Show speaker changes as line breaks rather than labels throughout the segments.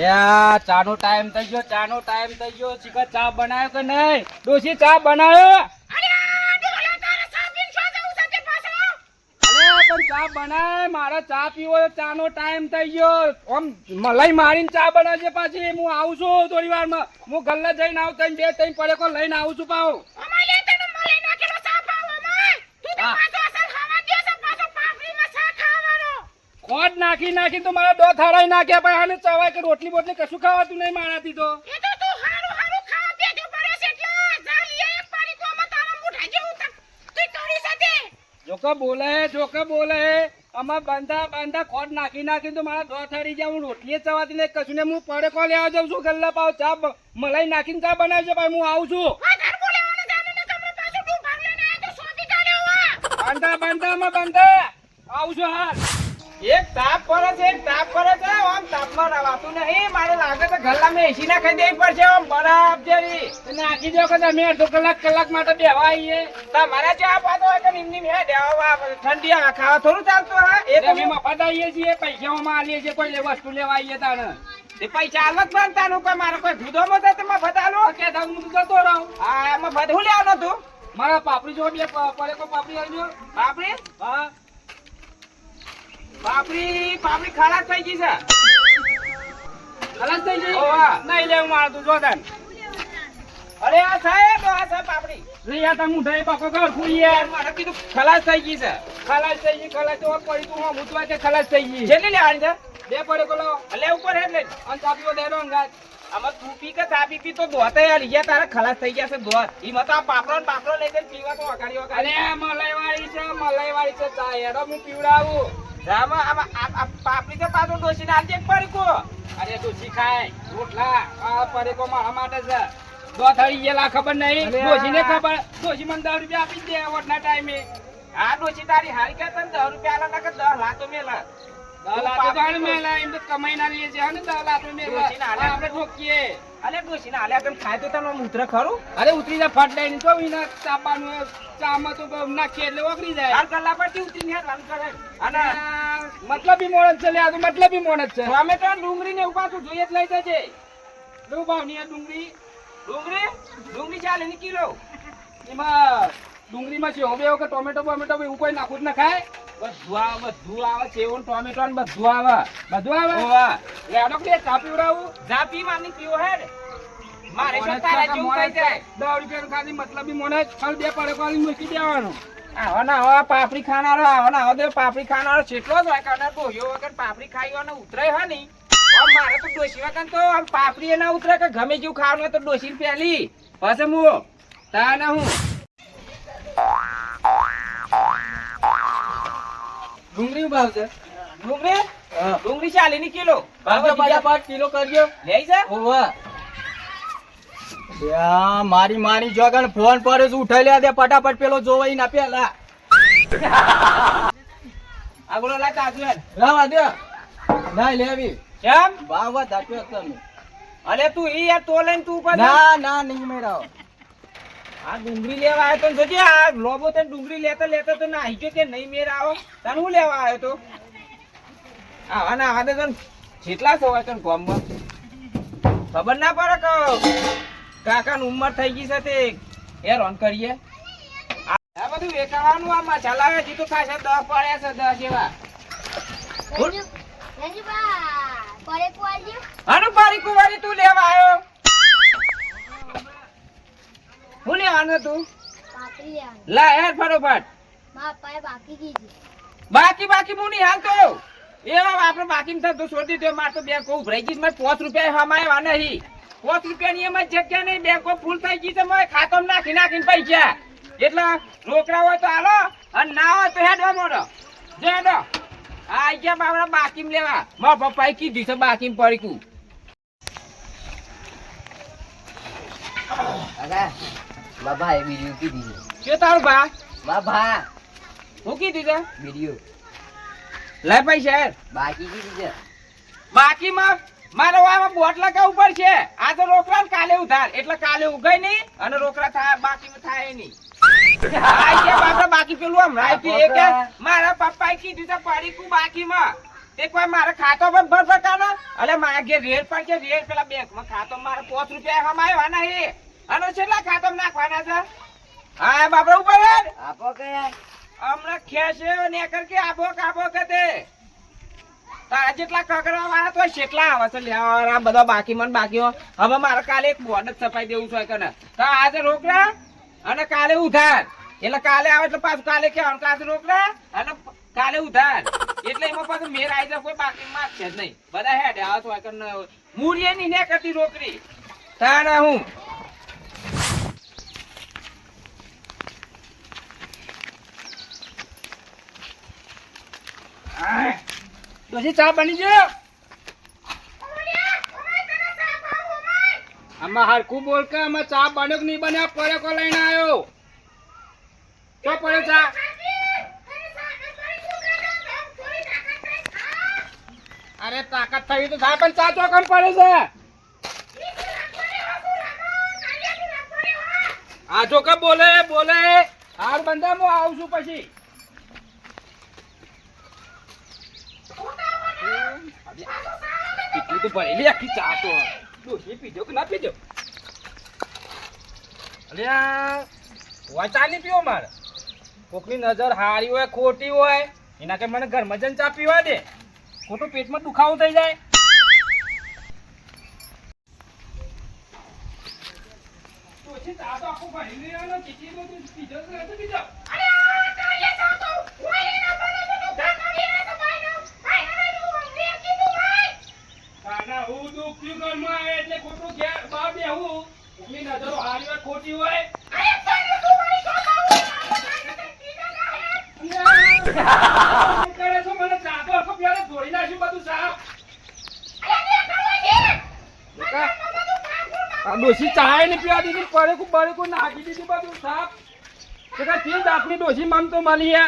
અલ્યા ચાનો ટાઈમ થઈ ગયો ચીકર ચા બનાવ્યો કે નહીં? ડોશી ચા બનાવ્યો? પણ ચા બનાય, મારે ચા પીવો છે, ચાનો ટાઈમ થઈ ગયો. આમ મલાઈ મારીને ચા બનાવજે પાછી. હું આવું છું થોડી વારમાં. હું ગલ્લે જઈને આવું, તને 2-3 પડેકો લઈને આવું છું પાછો. ખોટ નાખી તો મારા દો થાળાઈ નાખ્યા, પણ આને ચવાય કે રોટલી બોટલી કશું ખાવાતું નહીં મારાથી તો. જોકે બોલે આમાં બાંધા ખોટ નાખી તો મારા દો થાળી જાય. હું રોટલી ચવાતી નહીં કશું ને. હું પડે કો લેવા જાઉં છું ગલ્લા પાવ. ચા મલાઈ નાખીને ચા બનાવજો ભાઈ. હું આવું છું. બાંધા આવું છું હાલ.
એક તાપ પડે છે આમ તાપમાં રવાતું નહીં. મારે લાગે છે ગલ્લામાં એસી નાખી દેવી પડશે આમ બરાબર જેવી.
નાખી દો કે તમે અડધો કલાક માટે બેવા આવીએ.
તમારે ચા પાતો હોય કે નિમની હે દેવા ઠંડી ખાવા થોડું ચાલતું હા એ
અમે મફત આવીએ છીએ, પૈસામાં આલીએ છીએ. કોઈ વસ્તુ લેવા આવીએ તાણે
એ પૈસા આલત બનતાનું કોઈ મારે કોઈ જુદોમાં તો તમે બતાલો
કે હું જતો રહું.
હા એમાં બધું લેવાનું તું.
મારા પાપડી જો બે પડેકો પાપડી આવજો.
પાપડી
હા
પાપડી ખરાબ થઈ ગઈ છે.
ખલાસ થઈ ગઈ?
ઓવા.
નહીં લેવું મારે તું જોદાન.
અરે આ સાહેબ પાપડી
નહીં આ તમે મુઢાઈ પાકો કર ફૂઈ યાર.
મારે કીધું ખલાસ થઈ ગઈ છે.
ખલાસ થઈ ગઈ તો પડી તું હું મૂતવા કે ખલાસ થઈ ગઈ.
કેટલી લેવાની છે?
બે પડેકો લાવો.
એટલે ઉપર હેડ લઈ
અને ચાપીઓ દેડો અંગાત.
આમાં તું પી કે ચા પી તો દોત યાર ઈયા તારા ખલાસ થઈ ગયા છે દોત. ઈમાં તો આ પાપડો લઈ જઈને પીવા તો વગાડી
અરે મલાઈવાળી છે ચા હેડો હું પીવડાવું.
આમાં આ પાપડી તો પાછો ડોસીને આલજે એક પડીકો.
અરે ડોસી ખાય રોટલા. આ પડેકો મારા માટે છે. દો થાળી ગયેલા ખબર નહીં.
અરે
ડોસીને ખબર. ડોસી મને 10 રૂપિયા આપી જ દે વોટના ટાઈમે.
આ ડોસી તારી હારી કે તને 10 રૂપિયા આલા નાખે 10 લાતો મેલા.
10 લાખ તો આને મેલા એમ તો કમાઈ ના લઈએ છે ને 10 લાખ મેલા.
ડોસીને હાલે
આપણે ઠોકીએ.
અલે ડોસીને હાલ્યા તને ખાય તો તને મૂત્ર ખરું.
અરે ઉતરી જા ફટ લઈને તો વિના ચાપાનું ચામાં તો નાખીએ એટલે ઓગળી જાય.
4 કલાક પછી ઉતરીને હેડ રન કરે. અને
મતલબી મોણસ છે લે. આ તો મતલબી મોણસ છે.
ટોમેટો ડુંગળી ને એવું પાછું જોઈએ જ લઈ જજે.
દો ભાવની આ ડુંગળી
ચાલે ની કિલો.
એમાં ડુંગળીમાં છે હવે કે ટોમેટો એવું કોઈ નાખું જ ના ખાય.
બધું આવે સેવન ટોમેટો ને બધું આવે.
બધું આવે.
ઓવા
લેડો કે ચા પીવડાવું.
જા પી માની પીવો હેડ. મારે તો તારા જેવું થઈ જાય.
10 રૂપિયા ખાલી મતલબી મોણસ ખાલી બે પડે ખાલી મૂકી દેવાનું.
આવા પાપડી ખાનારો પાપડી ખાનારો કેટલો જ હોય કારણ ડોહીઓ વગર પાપડી ખાઈ અને ઉતરે હે નહીં. મારે તો ડોસી વગર તો આમ પાપડી એ ના ઉતરે કે ગમે જેવું ખાવાનું હોય તો ડોસી પહેલી પછી હું તાને હું
ડુંગળી ભાવ છે.
ડુંગળી ચાલી ની કિલો
ભાવ 5 કિલો કરજો.
લઈ જા.
ઓવા મારી જોગણ ફોન પર જ ઉઠાઈ લે દે ફટાફટ પેલો જોવાઈ ના પેલા.
આગળ લા તાજુ હેડ
રાવા દે ના લેવી.
કેમ
ભાવ દાટ્યો તમે.
અલે તું ઈ યાર તો લઈને તું ઉપર
ના નહીં મેરાવ.
આ ડુંગળી લેવા આવ્યો તો જોજે આ લોબો તે ડુંગળી લેતા તો નાહી ગયો કે નહીં મેર આવો તને હું લેવા આવ્યો તો આવા દે તને જેટલા સવાય તને ગામમાં ખબર ના પડે કે કાકાની ઉંમર થઈ ગઈ છે તે હેરાન કરીએ. આ બધું વેચાવાનું આ મસાલા આવે જીતો ખાશે 10 પડ્યા છે 10 એવા. હાનું પારીકુ વાળી તું લેવા આવ્યો? હું લેવાનું તું? લા યાર ફટોફટ. બાકી હું નહીં હાલતો. એવા આપણે બાકી થતું છોડી દીધો. મારે તો બેંકો ઉભરાઈ ગઈ. મારે 5 રૂપિયા હમાયા નહીં. 5 રૂપિયાની એમ જ જગ્યા નહીં. બેંકો ફૂલ થઈ ગઈ છે. મારે ખાતામાં નાખીને પૈસા એટલે રોકડા હોય તો હાલો અને ના હોય તો હેડવા મોડો જો હેડો. આ ગયા બાબરા બાકી લેવા. મારા પપ્પાએ કીધું છે બાકી પડીકું.
બાબા એ વિડિયો કીધી છે.
શું તારું ભા?
બાબા
હું કીધું છે
વિડિયો
લે પૈસા હેડ.
બાકી કીધી છે.
બાકીમાં મારે વાયમાં બોટ લગાવવું પડશે. આ તો રોકડા ને કાલે ઉધાર એટલે કાલે ઉગાય નહીં અને રોકડા થાય બાકી થાય નહીં. આ કે બાપરા બાકી પેલું આમ રાઈ કે મારા પપ્પાએ કીધું છે પડીકું બાકીમાં તે કોઈ મારે ખાતો પણ ભર ભરતાનો અલે મારા ઘેર રેડ પણ કે રેડ પેલા બેંકમાં ખાતો મારે 5 રૂપિયા કમાયો નહીં અને છેલ્લા ખાતો નાખવાના છે હા બાપરા ઉપર હેડ.
આપો કે
હમણાં ખેસે ને કર કે આબો કે તે તારા જેટલા કકડવા વાળા તો કેટલા આવે છે લેવા બધા બાકી મને બાકી હવે મારે કાલે એક બોર્ડ જ છપાઈ દેવું છે કે તો આજે રોકડા અને કાલે ઉધાર એટલે કાલે આવે એટલે પાછું કાલે કહેવાનું કે આજે રોકડા અને કાલે ઉધાર એટલે એમાં પાછું મેર આવી જાય કોઈ બાકી માં છે જ નહીં બધા હેડે આવે તો કે મૂળીએ ની ને કરતી રોકડી તારે હું
ડોશી ચા બની ગયો આમાં હરખું બોલ કે આમાં ચા બન્યો કે નહીં બન્યો પડ્યો કો લઈને આવ્યો તો પડ્યો ચા અરે તાકાત થઈ તો થાય પણ ચા ચોકમ પડે છે આ જો કે બોલે હાર બંધા હું આવું છું પછી એટલી તો ભરેલી આખી ચા તો ડોશી પીજો કે ના પીજો અલ્યા વા ચા નહીં પીવો મારે કોકની નજર હારી હોય ખોટી હોય એના કે મને ઘરમાં જઈને ચા પીવા દે ખોટું પેટમાં દુખાવો થઈ જાય ડોશી ચા તો આખું ભરેલી રહ્યો ચીચી તો તું પીજો કે નથી પીજો હું દુઃખ થયું ઘરમાં આવે એટલે ખોટું ઘેર બહાર બેહું એની નજરો હારી હોય ખોટી હોય કરે છો મને ચા તો આખો પ્યારે ધોઈ નાખ્યું બધું સાફ આ ડોશી ચાય ને પીવા દીધી પડે નાખી દીધી બધું સાફ તે દાંતની ડોશી મન તો મળી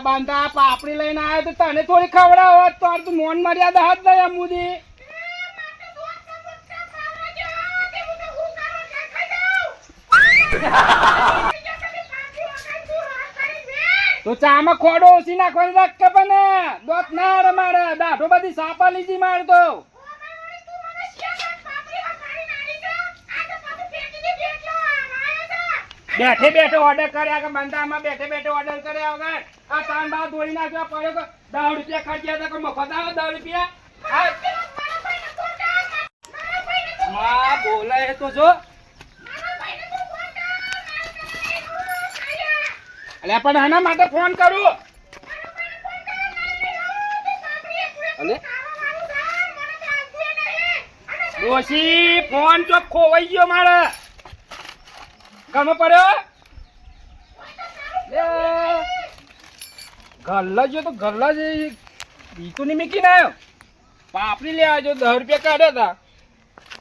બાંધા પાપડી લઈને આવ્યો તો તને થોડી ખવડાવો તો તું મોન મર્યાદા હાથ દઈ અમુદી તો ચામાં ખોડો ઓછી નાખવાની રાખ કે બને દોત ના રે મારે દાઢો બધી સાપા લીધી મારે તો બેઠે ઓર્ડર કર્યા કે બંધામાં બેઠે ઓર્ડર કર્યા વગર આ તાન બા દોડી નાખ્યા પડ્યો કે 10 રૂપિયા ખર્ચ્યા હતા કે મફત આવે 10 રૂપિયા માં બોલે તો જો અલ્યા પણ આના માટે ફોન કરું અલે ડોશી ફોન તો ખોવાઈ ગયો મારે ઘરમાં પડ્યો ગલ્લા જો તો ગલ્લા જ બીજું નહીં મૂકીને આવ્યો પાપડી લેવા જો 10 રૂપિયા કાઢ્યા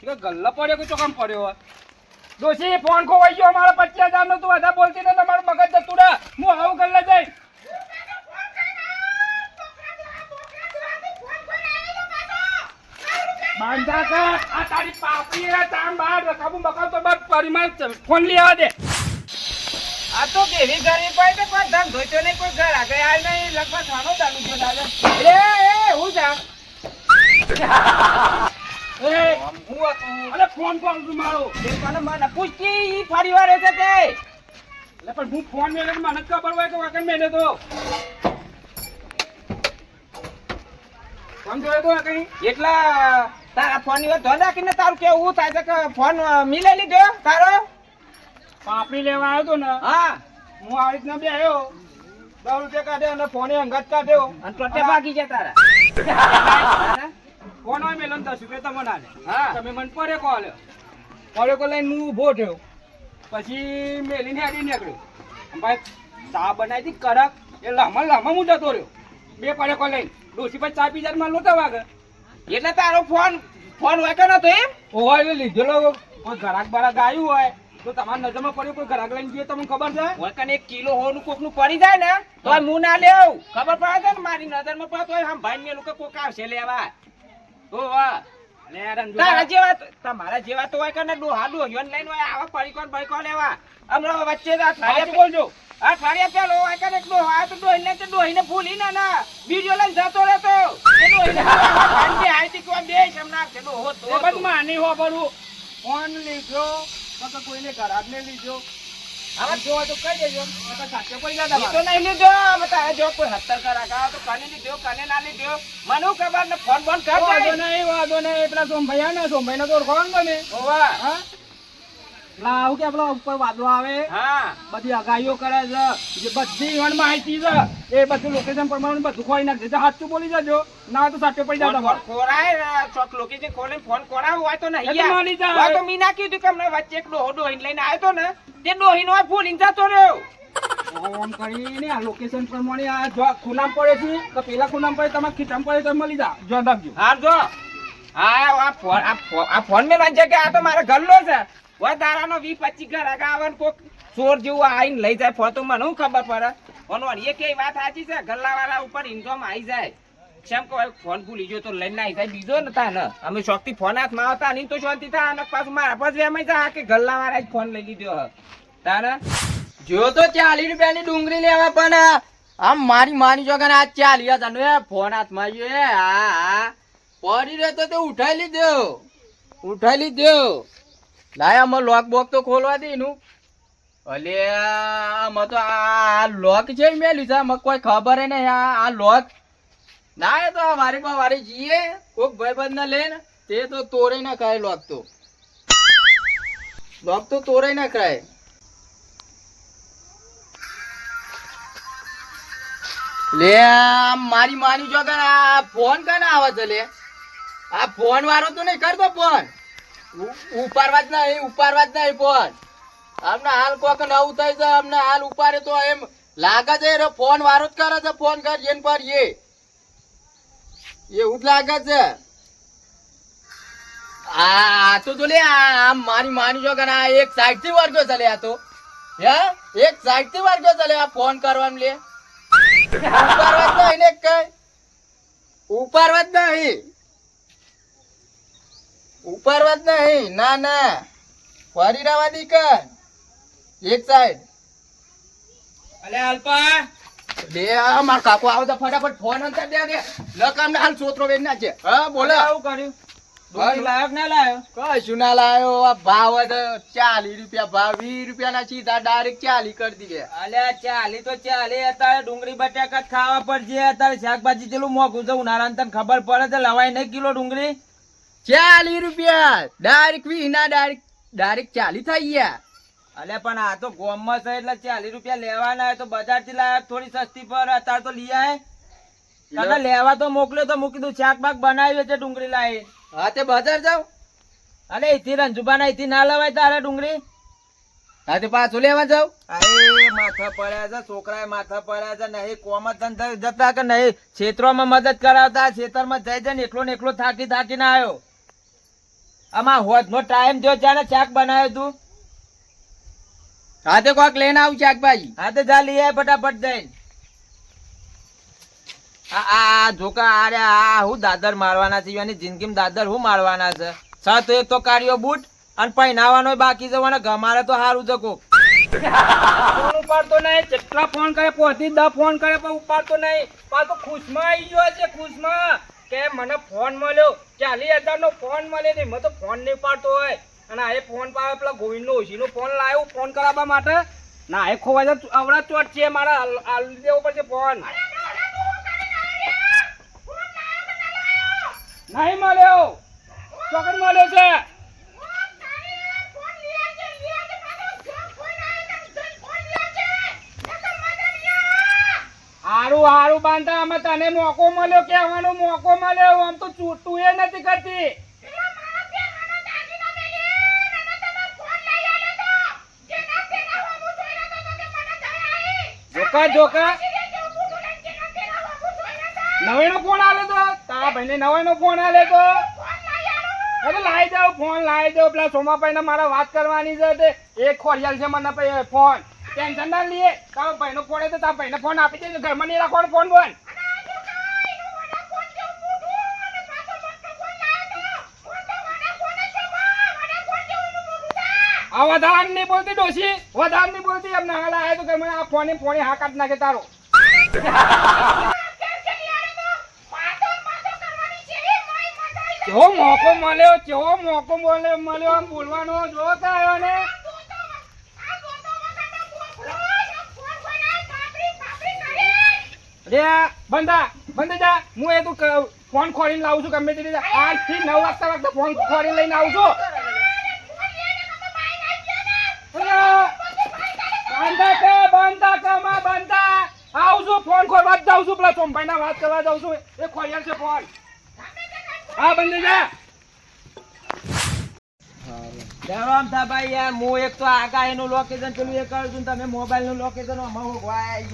હતા ગલ્લા પડ્યો કે ચોકામ પડ્યો ડોશી ફોન ખોવાઈ ગયો મારા 25,000 નો તું વધારે બોલતી ને તમારું મગજ જતું રહે હું આવું ગલ્લા જઈ બાંધા કર આ તારી પાપડી તામ બહાર રખાવું બકાવ તો બસ પરિમાણ ફોન લેવા દે
આ તો કેવી ગરીબ હોય તો કોઈ ધન ધોઈતો નહીં કોઈ ઘર આગળ આવ નહીં લગભગ ખાનો ચાલુ છે દાદા એ હું જા હું
અરે ફોન કરું છું મારો
મને મને પૂછતી ઈ ફરી વાર છે તે
એટલે પણ હું ફોન મેલે મને ખબર હોય કે વાકન મેલે તો ફોન જોયો તો કઈ
એટલા તારા ફોન ની વાત ધોન રાખીને તારું કેવું થાય છે કે ફોન મિલે લીધો તારો
પાપડી લેવા આવ્યો તો ને
હા
હું આ રીતના બે આવ્યો 10 રૂપિયા કાઢ્યા અને ફોને અંગત કાઢ્યો
અને ટોટે ભાગી ગયા તારા
ફોન હોય મેલો 10 રૂપિયા તમને આલે
હા
તમે મને પડે કો આલ્યો પડે કો લઈને હું ઉભો થયો પછી મેલીને હેડી નીકળ્યો ભાઈ ચા બનાવી હતી કડક એ લાંબા હું જતો રહ્યો બે પડે કો લઈને ડોસી પછી ચા પી જાય માં લોટા વાગે
એટલે તારો ફોન હોય કે નતો એમ
હોય એટલે લીધેલો કોઈ ઘરાક બારાક આવ્યું હોય તો તમારા નજરમાં પડ્યું કોઈ ઘરાક લઈને ગયો તમને ખબર છે
હોય કને 1 કિલો હોનું કોકનું પડી જાય ને તો હું ના લેવ ખબર પડે છે ને મારી નજરમાં પડે તો આમ ભાઈ ને લોકો કોક આવશે લેવા તો વાહ
લે રંજુભા.
તારા જેવા તમારા જેવા તો હોય કે ને ડોહા ડોહીઓને લઈને હોય આવા પડીકો લેવા હમણાં વચ્ચે જ
સાચું
અઠવાડિયા
બોલજો.
પેલો હોય કે ને ડોહો આવ્યો તો ડોહીને ભૂલી ના વિડીયો લઈને જતો રહેતો એ ડોહીને ભાંજી આઈતી કોઈ બે હમણાં કે ડોહો તો
એ બધું માની વાપરવું. ફોન લીધો તો કે કોઈને ઘરાકને લીધો. હવે જો હોય તો કહી દેજો. નકર સાચો પડી જાય
ઈ તો
તમારે.
નહીં લીધો અમે તારે જો કોઈ 70 કરાકા તો કને લીધો કને ના લીધો મને હું ખબર ને ફોન બંધ કર
વાંધો નહીં. પેલા સોમભાઈ આવે ને, સોમભાઈને તો ઓળખો ને તમે.
ઓવા
હા? પેલા આવું કે પેલા ઉપર વાદળો આવે,
હા
બધી આગાહીઓ કરે છે, જે બધી ઈવન માહિતી છે એ બધું લોકેશન પ્રમાણે બધું ખોઈ નાખશે. તો સાચું બોલી જજો, ના તો સાચો પડી જાય
ફોન
તમારે.
ખોરાય ચોક લોકેશન ખોલે ફોન કોરાવ હોય તો નહીં
એ તો માની જાય.
હોય તો મી નાખ્યું હતું કે હમણાં વચ્ચે એક ડોહો ડોહીને લઈને આવ્યો તો ને તે ડોહીનો હોય ભૂલીને જતો રહ્યો
ઓમ કરીને આ લોકેશન પ્રમાણે આ જો ખૂનામ પડે છે તો પેલા ખૂનામ પડે તમારે ખીચામ પડે તો મળી જા. જો રાખજો.
હા જો આ ફોન મેં વાંચે કે આ તો મારો ગલ્લો છે હોય તારાનો 20-25 ઘર આગા આવે ને કોક ચોર જેવું આવીને લઈ જાય ફોન તો મને શું ખબર પડે ઓનવાન એ કઈ વાત સાચી છે ગલ્લાવાળા ઉપર ઇન્કમ આવી જાય કેમ કે ફોન ભૂલી ગયો તો લઈને આવી જાય બીજો નતા ને અમે શોખથી ફોન હાથમાં આવતા નહીં તો શાંતિ થાય અને પાછું મારા પાસે વેમાઈ જાય કે ગલ્લાવાળા જ ફોન લઈ લીધો હ તારે
જો તો 40 રૂપિયાની ડુંગળી લેવા પણ આમ મારી જોગન આ 40,000 નો ફોન હાથમાં આવ્યો. હા પડી રહ્યો તો તે ઉઠાઈ લીધો. લાય આમાં લોક બોક તો ખોલવા દે એનું. અલે આમાં તો આ લોક છે મેલ્યું છે આમાં કોઈ ખબર નહીં. આ લોક ના એ તો વારી જઈએ કોક ભાઈબંધ ને લઈને તે તો તોડે ના ખાય. લોક તો તોડે ના ખાય. લે મારી માની જો આ ફોન કને આવે છે લે. આ ફોન વાળો તો નહીં કરતો ફોન. ઉપાડવા જ નહીં ફોન. અમને હાલ કોક નવું થાય છે અમને હાલ ઉપાડે તો એમ લાગે છે ફોન વાળો જ કરે છે. ફોન કર જેન પર એવું જ લાગે છે. આ તો લે આમ માની જો આ એક સાઈડ થી વર્ગ્યો ચાલે. આ તો હે એક સાઈડ થી વર્ગ્યો ચાલે આ ફોન કરવાનું લે. ઉપાડવા જ નહીં ના ફરી રહેવા દી કર એક સાઈડ.
અલે અલ્પા
લે માર કાકો આવો તો ફટાફટ ફોન અંતર દે લકામ ને હાલ સોત્રો વેચ નાખે. હા બોલો.
આવું કર્યું ડુંગળી લાયો કે ના લાયો
કશું ના લાયો. આ ભાવ હતો 40 રૂપિયા ભાવ 20 રૂપિયા સીધા ડાયરેક્ટ 40 કરી દીધે.
અલ્યા 40 તો 40 અત્યારે ડુંગળી બટાકા જ ખાવા પડશે અત્યારે શાકભાજી જેટલું મોંઘું છે ઉનાળામાં તને ખબર પડે છે લવાય નહીં કિલો ડુંગળી
40 રૂપિયા ડાયરેક્ટ 20 ના ડાયરેક્ટ 40 થઈ ગયા.
અલ્યા પણ આ તો ગોમમાં છે એટલે 40 રૂપિયા લેવાના હોય તો બજાર થી લાયા થોડી સસ્તી પર અત્યારે તો લઈ આય તને લેવા તો મોકલ્યો તો મૂકી દઉં શાક બાક બનાવ્યું છે ડુંગળી લાવી
હા તે બજાર જાવ.
અરે એથી રંજુબાના એથી ના લવાય તારે ડુંગળી
હા તે પાછું લેવા જાવ.
અરે માથા પડ્યા છે છોકરા માથા પડ્યા છે નહીં કોમ ધંધા જતા કે નહીં ક્ષેત્રોમાં મદદ કરાવતા ખેતરમાં જઈ જઈને એકલો થાકીને આવ્યો. આમાં હોજ નો ટાઈમ જો જાને શાક બનાવ્યું તું
હા તે કોક લઈને આવું શાકભાજી.
હા તો જા લઈ આય ફટાફટ જઈને. આ જોકા આરે આ હું દાદર મારવાના છે એની જિંદગીમાં દાદર હું મારવાના છે સાત એક તો કાઢ્યો બૂટ અને પહેનાવાનો બાકી જવાના ગમારે તો હારું છે કોક
ફોન ઉપાડતો નહીં. જેટલા ફોન કરે 5-10 ફોન કરે પણ ઉપાડતો નહીં. પાછો ખુશમાં આવી ગયો છે ખુશમાં કે મને ફોન મળ્યો 40,000 નો ફોન મળે નહીં. મને તો ફોન નહીં ઉપાડતો હોય અને આ ફોન પાવે પેલા ગોવિંદ નો ઓછીનો ફોન લાવ્યો ફોન કરાવવા માટે. ના એ ખોવાય છે અવડા ચોટ છે મારા હાલ દેવો પડશે ફોન. નહીં મળ્યો ચોકન મળ્યો છે. હારું બાંધા અમે તને મોકો મળ્યો કહેવાનો મોકો મળ્યો. આમ તો તું એ નથી કરતી. જોકા નવાઈનો ફોન આલે તો તારા ભાઈને નવાઈનો ફોન આલે તો અરે લાવી દઉં ફોન લાવી દઉં. પેલા સોમાભાઈ ને મારા વાત કરવાની છે તે એક ખોરિયાલ છે મને ફોન ટેન્શન ના લઈએ. તારો ભાઈનો ફોન તો તારા ભાઈને ફોન આપી દેજો. ઘરમાં નહીં રાખવાનો ફોન બોન. આ વધારાની નહીં બોલતી ડોશી, વધારાની નહીં બોલતી. એમ નાલા આયા તો કે મને આ ફોને હા કાઢ નાખે તારો. કેવો મોકો મળ્યો, કેવો મોકો મળ્યો આમ બોલવાનો. જો કે આવ્યો ને રે બંધા જા. હું એ તું ફોન ખોરીને લાવું છું ગમે તે રીતે. 8 થી 9 વાગતા ફોન ખોરીને લઈને આવું છું. બંધા આવું છું. ફોન ખોરવા જ જાઉં છું. પેલા ચોંપાઈ ના વાત કરવા જાઉં છું. એ ખોરિયાલ છે ફોન. હા બંધ જા.
રામ થા ભાઈ યાર, હું એક તો આગાહીનું લોકેશન પેલું એ કરું છું, તમે મોબાઈલનું લોકેશન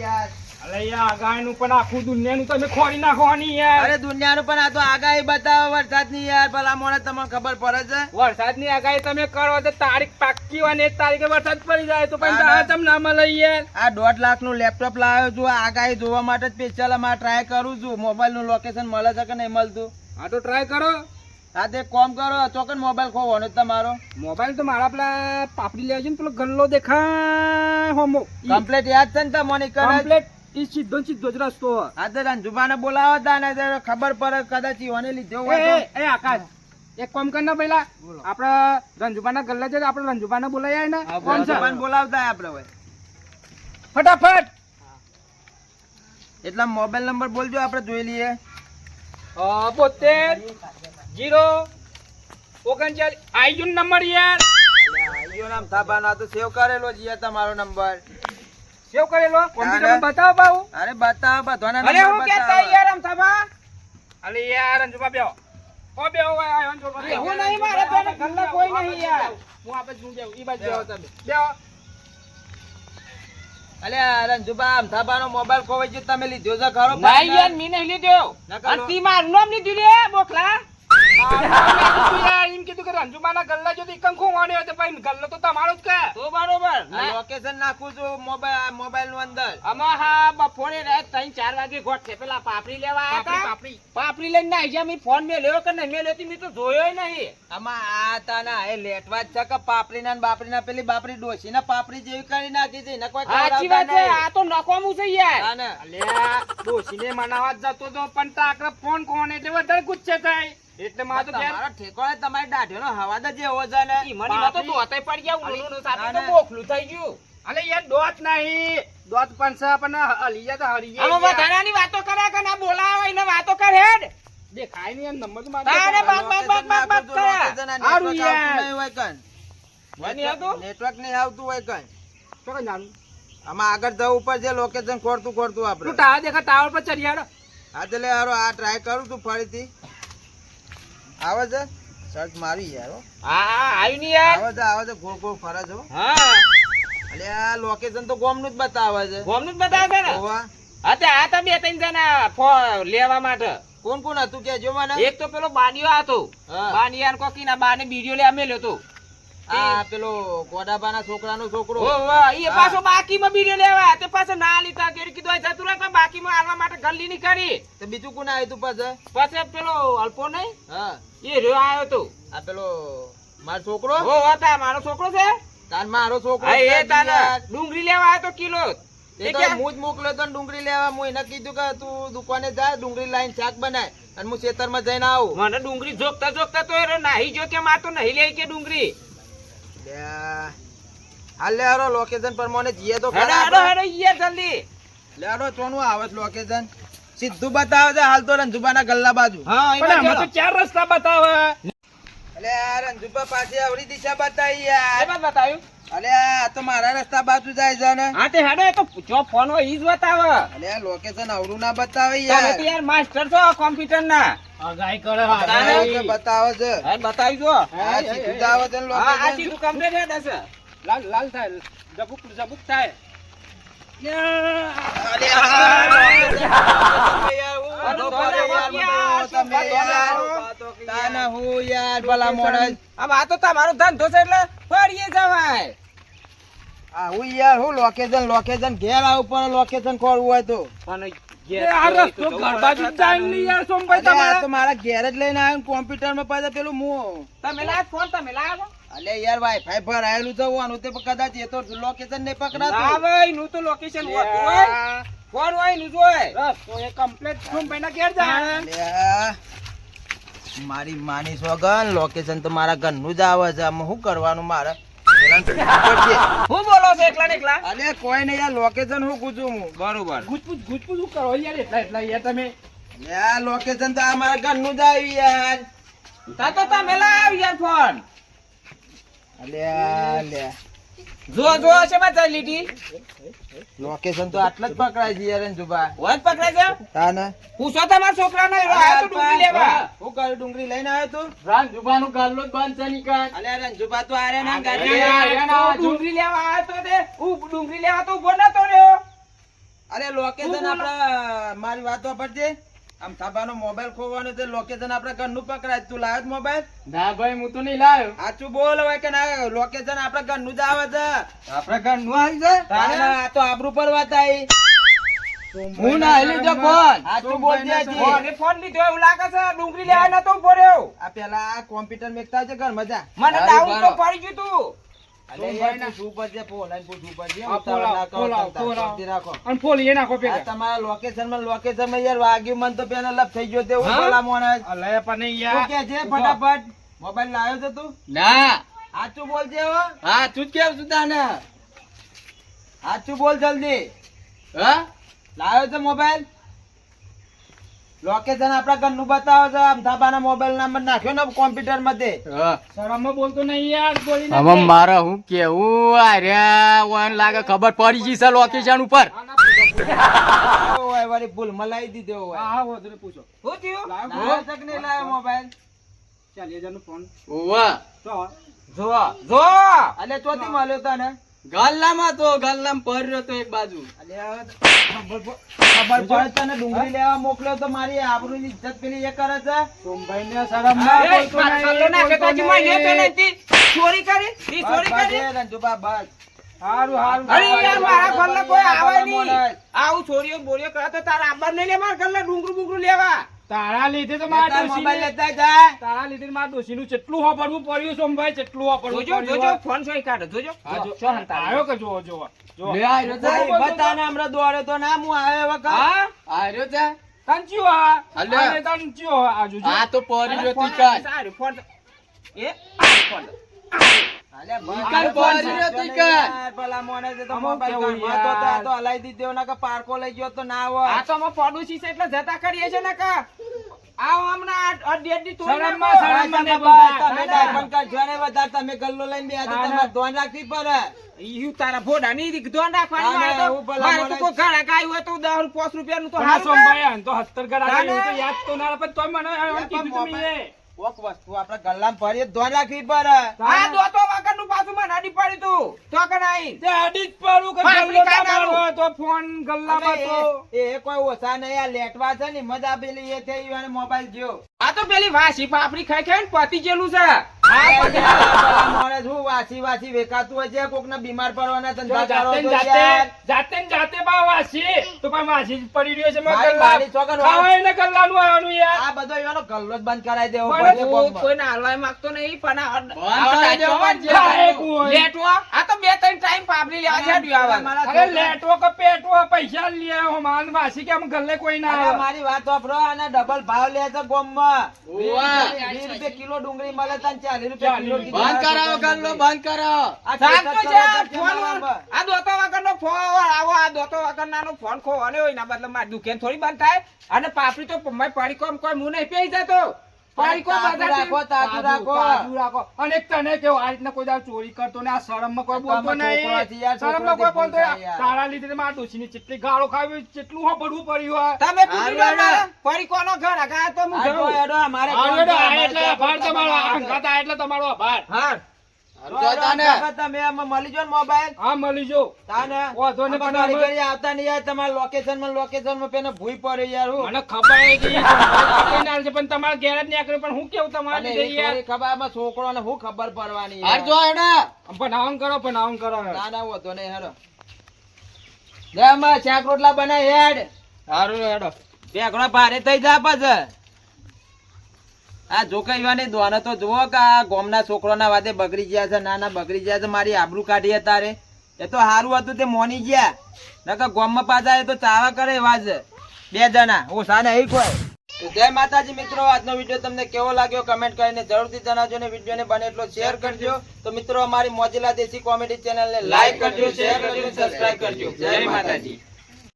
યાર.
અલે યાર આગાહીનું પણ આખું દુનિયાનું તમે ખોરી નાખવાની યાર.
અરે દુનિયાનું પણ આ તો આગાહી બતાવો વરસાદની યાર, ભલા મોણે તમને ખબર પડે છે.
વરસાદની આગાહી તમે કરો તો તારીખ પાક્કી હોય ને એ તારીખે વરસાદ પડી જાય તો પણ તારા તમ ના મળે યાર.
આ 1.5 લાખનું લેપટોપ લાવ્યો છું, આ આગાહી જોવા માટે સ્પેશિયલ માં ટ્રાય કરું છું, મોબાઈલનું લોકેશન મળે છે કે નહીં મળતું.
હા તો ટ્રાય કરો.
હા તે કોમ કરો, ચોકન મોબાઈલ ખોવાનો તમારો.
મોબાઈલ તો મારા પેલા પાપડી લેવા છે ને પેલો ગલ્લો દેખાય હોમો
કમ્પ્લીટ યાદ છે ને તમને?
કમ્પ્લીટ ઈ સીધો જ રસ્તો.
હા તો રંજુબાને બોલાવો તા ને ખબર પડે કદાચ ઈઓને લીધો હોય તો.
એ આકાશ એક કામ કર ને પહેલા આપડા રંજુબાના ગલ્લા છે આપણે રંજુબાને બોલાય ને. કોણ છે?
રંજુબાને બોલાવતા આપણે હોય
ફટાફટ.
એટલા મોબાઈલ નંબર બોલજો, આપણે જોઈ લઈએ.
72 0 39 આઈજુ નંબર યાર.
ઈયો નામ થાબાનો આ તો સેવ કરેલો છે યાર તમારો નંબર.
સેવ કરેલો કોમ્પ્યુટરમાં બતાવો બાઉ.
અરે બતાવો બધાના
અરે
નંબર
હું કેતા
બતાવો.
યાર આમ થબા
અલે યાર રંજુબા બેહો. ઓ બેહો આયો રંજુબા.
હું નહીં મારે તો ગલ્લા કોઈ નહીં યાર.
હું આ બાજુ બેહું ઈ બાજુ બેહો તમે. બેહો.
અલ્યા રંજુબા આમ થાબાનો મોબાઈલ ખોવાઈ ગયો, તમે લીધો છે ખરો?
નહીં યાર મી નહીં લીધો.
નકર
અને તી મારું નામ લીધું લે બોખલા.
એમ કીધું કે રંજુબાના ગલ્લા જો ઈકમ ખોવાણ્યો તો ભાઈ ગલ્લો તો તમારો જ કે.
તો બરોબર.
આ લોકેશન નાખું છું મોબાઈલ નું અંદર.
આમાં હા બપોરે રાત 3-4 વાગે ગોઠ છે પેલા પાપડી લેવા આયા હતા. પાપડી લઈને ના આઈ મી ફોન મેલ્યો કે નહીં મેલ્યો તી મી તો જોયો નહીં.
આમાં આ તાના એ લેટવા જ છે કે પાપડીના ને બાપડીના પેલી બાપડી ડોશીના પાપડી જેવી કરી નાખી છે ને કોઈ
સાચી વાત છે, આ તો નકોમું છે યાર.
અલ્યા ડોશીને મનાવા જ જતો તો પણ તાકરે ફોન કોણ એટલે વધારે ગુસ્સે થાય એટલે માં તો
તમારો ઠેકોળે તમારી દાઢીનો હવાદ જ એવો છે ને.
ઈ મને તો દોતાય પડી ગયા ઊંડું સાપી તો બોખલું થઈ ગયું.
અલે યાર દોત નહીં દોત પણ છે પણ હલિયા તો હરિયા
આમાં વધારાની વાતો કરે કે ના બોલાવે એને વાતો કર હેડ.
દેખાય નહીં નંબર તો
તારે બાત કરે.
હારું યાર.
વની હતું?
નેટવર્ક નહીં આવતું હોય કઈ.
તો કઈ જાણું
આમાં આગળ જવું પડશે, લોકેશન ખોરતું
તું
આપણે.
ટાવર પર ચડિયાડો.
હા તો લે હારો આ ટ્રાય કરું તું ફરીથી. આવે છે સર્ચ મારી યાર હો.
હા હા આવ્યું નહીં યાર.
આવે છે ગોળ ગોળ ફરે છે હો.
હા
અલે આ લોકેશન તો ગોમનું જ બતાવે છે.
ગોમનું જ બતાવે છે ને.
ઓવા.
હા તે આ તો 2-3 જણા લેવા માટે.
કોણ કોણ હતું કેજો મને.
એક તો પેલો બાનિયો હતો.
હા.
બાનિયાન કોકીના બાને બીડીઓ લે મેલ્યો તો.
આ પેલો ગોડાબાના છોકરાનો છોકરો.
ઓ વાહ ઈ પાછો બાકીમાં બીડીઓ લેવા તે પાછો ના લીધા કે કીધું આ જતું રાખ બાકીમાં આલવા માટે ગલ્લી ની કરી.
તો બીજું કોણ આવ્યું તું પાછળ?
પછી પેલો અલ્પો નહીં
હા
એ રહ્યો આવ્યો તો.
આ પેલો મારો છોકરો.
ઓ હતા મારો છોકરો છે.
તાર મારો છોકરો.
હા એ
છે
તાને
યાર.
ડુંગળી લેવા આવ્યો તો કિલો.
એ તો હું જ મોકલ્યો તો ને ડુંગળી લેવા. હું એને કીધું કે તું દુકાને જા ડુંગળી લાઈન શાક બનાય અને હું ખેતરમાં જઈને આવું.
મને ડુંગળી જોકતા જોકતા તો એ નાહી જો કે માં તો નહીં લે કે ડુંગળી.
હાલ લે હારો લોકેશન પ્રમાણે જઈએ તો
હેડો
ખરા
હેડો
આપણે.
હેડો યાર જલ્દી.
લે હારો ચોનું આવે છે લોકેશન સીધું બતાવે છે હાલ તો રંજુબાના ગલ્લા બાજુ.
હા
પણ આમાં તો 4 રસ્તા બતાવે.
અલે આ રંજુબા પાસે આવડી દિશા બતાવી યાર.
એ બાદ બતાવ્યું.
અલે આ તો મારા રસ્તા બાજુ જાય છે ને.
હા તે હેડો એ તો જો ફોન હોય ઈ જ બતાવે.
અલે આ લોકેશન આવડું ના બતાવે
તમે
યાર.
તો યાર માસ્ટર છો કોમ્પ્યુટર ના.
આગાહી કરે
બતાવે છે, બતાવે છે.
હે બતાવી જો.
આ સીધું જ આવે છે ને
હા આ
location.
સીધું કમ્પ્લીટ હેડ હશે.
લાલ લાલ થાય જબુક થાય.
અલે આ location યાર, હું
અરે
ધોકો
ધોકો
દે યાર,
યાર,
બધો તમે યાર. તાને હું યાર ભલા મોણસ.
આમ આ તો તમારો ધંધો છે એટલે ફરીએ જવાય.
આ હું યાર હું લોકેશન ઘેર આવું પણ લોકેશન ખોરવું હોય તો.
પણ
એ આ રસ્તો ઘર બાજુ જ જાય નહીં યાર સોમભાઈ
અલે આ
તમારે.
તો મારા ઘેર જ લઈને આવ્યો કોમ્પ્યુટર માં પાછા પેલું હું
તમે લાવ ફોન તમે લાવો.
અલે યાર વાઈફાઈ પર આયેલું તો હોવાનું તે કદાચ એ તો લોકેશન નહીં પકડાતું.
ના ભાઈ નું તો લોકેશન હોતું હોય ફોન હોય નું જોય
બસ તો એ કમ્પ્લીટ સોમભાઈ ના ઘેર જા
અલ્યા, મારી માની સોગન લોકેશન તો મારા ઘરનું જ આવે છે. આમાં શું કરવાનું મારે? પેલાને પૂછવું પડશે.
હું બોલો છો એકલા ને એકલા
અલે કોઈ નહીં યાર, લોકેશન હું પૂછું હું.
બરોબર
ગુજપુજ શું કરો યાર એટલા યાર તમે
યાર લોકેશન તો આ મારા ઘરનું જ આવ્યું યાર.
તા તો તમે લાવ યાર ફોન
અલ્યા અલ્યા,
જો છે માં લીટી
લોકેશન તો આટલા જ પકડાય છે યાર અંજુબા.
વન પકડાય છે
તાને
પૂછો તમારા છોકરાને એરો આયો તો ડુંગળી લેવા
હું કરું? ડુંગળી લઈને આવ્યો તું?
રાંજુબાનું ગાલ્લો જ બંધ છે નીકળ
અલ્યા રંજુબા તો આરે ના
અરે
ગાડી.
યાર, ડુંગળી લેવા આયો તો તે ડુંગળી લેવા તો ઉભો નતો રહ્યો
અરે લોકેશન આપડા મારી વાત પડશે. આમ થાબાનો મોબાઈલ ખોવાનો તે લોકેશન આપડા ઘરનું પકડાય. તું લાવ્યો મોબાઈલ?
ના ભાઈ હું તો નહીં લાવ્યો
સાચું બોલ હવે કે ના? લોકેશન આપડા ઘરનું જ આવે છે.
આપણા ઘરનું આવી છે
તાને આ તો આબરૂ પર વાત આવી.
હું ના હેલી જો ફોન
સાચું બોલજે હજી.
ફોને ફોન લીધો એવું લાગે છે ડુંગળી લેવા નતો ઉભો રહ્યો
આ પેલા આ કોમ્પ્યુટર મેકતા છે ઘર મજા.
મને ડાઉન તો પડી ગયું તું
અલે યાર પૂછવું પડશે, ફોન પૂછવું પડશે.
આ
ઉતાવળ ના કરો,
ફોલાવ,
તમતાર
ફોલાવ.
શાંતિ રાખો.
અને ફોલી એ નાખો
આ
પેલા
તમારા લોકેશનમાં યાર વાગ્યું મન તો પેલા લપ થઈ ગયો તેવું
હા?
બોલા મોણસ.
અલે પણ
તું
યાર
કે છે ફટાફટ મોબાઈલ લાવ્યો છે તું?
ના
સાચું બોલજે હો.
હા તું જ કેવું છું તાને
સાચું બોલ જલ્દી.
હા
લાવ્યો છે મોબાઈલ? લોકેશન આપડા ઘરનું બતાવો છે. આમ થાબાના મોબાઈલ નંબર નાખ્યો ને કોમ્પ્યુટર માંથી.
શરમમાં બોલતો નહીં યાર બોલી
હવે મારે હું કેવું આર્યા ઓન લાગે ખબર પડી ગઈ છે લોકેશન ઉપર.
ઓય વારી ભૂલ મલાઈ દીધો હોય.
હા વધુ પૂછો
શું થયું
લાવ્યો છે કે નહીં લાવ્યો મોબાઈલ?
40,000 નો ફોન
ઓવા
તો
જો
અલે ચોથી મળ્યો તને?
ગલ્લામાં તો ગલ્લામાં પડ્યો તો એક બાજુ.
અલે ખબર પડે તને ડુંગળી લેવા મોકલ્યો તો મારી આબરૂની ઇજ્જત પેલી એ કરે છે.
સોમભાઈ ને શરમમાં
એ,
બોલતો
મારા
નહીં,
કલ્લો નાખે તો હજી માં
બોલતો
લેતો
નહીં.
નથી. ચોરી કરી ઈ ચોરી
બસ,
કરી
બસ, એ રંજુબા, બસ.
હારું હારું
અરે યાર મારા ઘરને કોઈ આવે નહીં
મોણસ.
આવું ચોરીઓ બોરીઓ કરે તો તારા આંબર નહીં લે મારા ઘરને ડુંગરું બુંગરું લેવા
તારા લીધે તો
તારા
મારા
મોબાઈલ
ડોશીને
લેતા જા.
તારા લીધે મારા ડોશીનું કેટલું વાપરવું પડ્યું સોમભાઈ કેટલું વાપરવું
જોજો
પડ્યું
જોજો ફોન સોય કાઢો જોજો
હા, જો,
જો હંતાડો.
આવ્યો કે જોવો જોવો જોવો.
લે આર્યો છે
ભાઈ, બતાને હમણાં દોડ્યો તો ના હું આવ્યો વખત.
હા
આર્યો છે
કંચ્યો આ
અલ્યા.
અને કંચ્યો આ જોજો.
આ તો પડી રહ્યો
ફોન
તીકન.
સારું ફોન એ ફોન
અલે બસ,
ઈકન
બસ,
પહોંચી
બસ,
રહ્યો
જો ને
તીકન.
યાર, પેલા મોણસે તો
અમુક
મોબાઈલ
કેવું
ઘરમાં હતો તો આ
યાર.
તો હલાઈ દીધો ને કે પારકો લઈ ગયો તો ના
આ
હોય.
તો અમે પડોશી છે એટલે જતા કરીએ છે ને કા આવો હમણાં અડધી તોડી
શરમમાં
નાખો.
શરમમાં નહીં
બસ,
બોલતા.
તમે ડાયમંડ કાર્ડ જો ને વધારે તમે ગલ્લો લઈને બે હાથે
ના, ના.
તમારે ધ્યાન રાખવી પડે.
ઈયું તારા ભોડા ની ધ્યાન રાખવાની
ના, ના,
મારે તો
એવું ભલા
મારે તો
માણસ.
કોઈ ઘણા ગાય હોય તો 10 5 રૂપિયાનું તો
પણ આ
હારું
સોમભાઈ આને તો 70 ગરા
ના,
એવું તો
ના.
યાદ તો ના પણ તોય મને એમ કીધું તમે
મોબાઈલ.
એ.
કોક વસ્તુ આપણા ગલ્લામાં ભરીએ તો ધ્યાન રાખવી પડે.
આ દોતો વગરનું પાછું મને અડી પડ્યું તું તો કે નહીં
તે અડી જ પાડું કે
પણ
ગલ્લો ના
કાંઈ
મારવો તો ફોન ગલ્લામાં તો
એ કોઈ ઓછા નહીં, આ લેટવા છે ને મજા પેલી એ થઈ અને મોબાઈલ જ્યો.
આ તો પેલી વાસી પાપડી ખાઈ ખાઈ ને પતી ગયેલું છે
પેલા માણસ હું વાસી વાસી વેચાતું હોય છે, કોકને બીમાર પડવાના ધંધા કરો
જાતે
છો
ને
યાર.
જાતે ને જાતે બા વાસી તો પણ વાસી જ પડી રહ્યો છે
મારી મારી છોકર વાત.
ખાવાય ને ગલ્લાનું આવવાનું યાર
આ બધો એનો ગલ્લો જ બંધ કરાવી દેવો
મને
પડશે
કોઈ
કોકમાં.
કોઈને હાલવાય માંગતો નહીં પણ આ
કરાઈ દેવો પડશે.
ખાય કોઈ.
લેટવા આ તો 2-3 ટાઈમ પાપડી લેવા છાડ્યું આવે
મારા
અરે
છોકરા-
લેટવો કે પેટવો પૈસા લે હો માન વાસી કે આમ ગલ્લે કોઈ ના
અરે
આવે
મારી વાત વાપરો અને ડબલ ભાવ લે છે ગોમમાં.
ઓવા.
20 રૂપિયા કિલો ડુંગળી મળે તને 40 રૂપિયા કિલો કીધું.
બંધ કરાવો ગલ્લો બંધ કરાવો.
આ
સાચું
ટેક્સ
છે
કરો તો
ફોન
કેમ આવે?
આ દોતો વગરનો ફોન આવો આ દોતો વગરનાનો ફોન ખોવાનો હોય ના બદલે મારી દુકાન થોડી બંધ થાય અને પાપડી તો મેં પડી કોમ કોઈ મું નહીં પેઈ જતો પડી કોમ
તાજુ રાખો, તાજુ રાખો.
તાજુ રાખો. અને એક તને કેવું આ રીતના કોઈ દાડો ચોરી કરતો ને આ શરમમાં કોઈ બોલતો
આમાં છોકરો છે યાર,
નહીં શરમમાં કોઈ
છોકરોથી
બોલતો
ભૂલ થાય યાર.
તારા લીધે મારા ડોશીની જેટલી ગાળો ખાવી કેટલું હોપડવું પડ્યું હોય
તમે પૂછી લો
હારું,
મારા પડી કોનો ઘર આગા તો હું
આ જો
જઉં
હેડો, અમારે
આ
કોણ
વેડો,
છે?
આ એટલે
અમારે
આભાર તમારો આ
કોણ
હંગાત આ એટલે તમારો આભાર
હા
જો હેડો,
ને.
કાકા તમે આમાં મળી જો ને મોબાઈલ
હા મળી જો
તાને
વાંધો નહીં,
આમાં
પણ
ઘડી
અમે-
ઘડી આવતા નહીં યાર, તમારા લોકેશનમાં પેને ભૂઈ પડે યાર હું.
મને ખબર હતી સંભાળ છે, પણ તમારા ઘેર જ નીકળ્યું પણ હું કેવું તમારે
અને
લીધે
એની
યાર
થોડી ખબર આમાં છોકરોને હું ખબર પડવાની
હાર
યાર.
જો હેડા.
પણ આમ કરો પણ આમ કરો
ના ના હોતો નહીં હેડો. લે આમાં શાક રોટલા બનાય હેડ.
સારું હેડો
ઢેકણો ભારે થઈ જા પછી.
આ જોકઈવાની દોને તો જુઓ કે આ ગોમના છોકરોના વાદે બગડી ગયા છે, નાના બગડી ગયા છે, મારી આબરૂ કાઢી તારે. એ તો સારું હતું તે મોની ગયા, નકર ગોમમાં પાછા એ તો ચાવા કરે એવા છે બે જણા, ઓછા નહીં કોઈ. તો જય માતાજી મિત્રો, આજનો વિડીયો તમને કેવો લાગ્યો કમેન્ટ કરીને જરૂરથી જણાવજો ને વિડીયોને બને એટલો શેર કરજો. તો મિત્રો અમારી મોજીલા દેશી કોમેડી ચેનલને લાઈક કરજો, શેર કરજો, સબસ્ક્રાઇબ કરજો. જય માતાજી.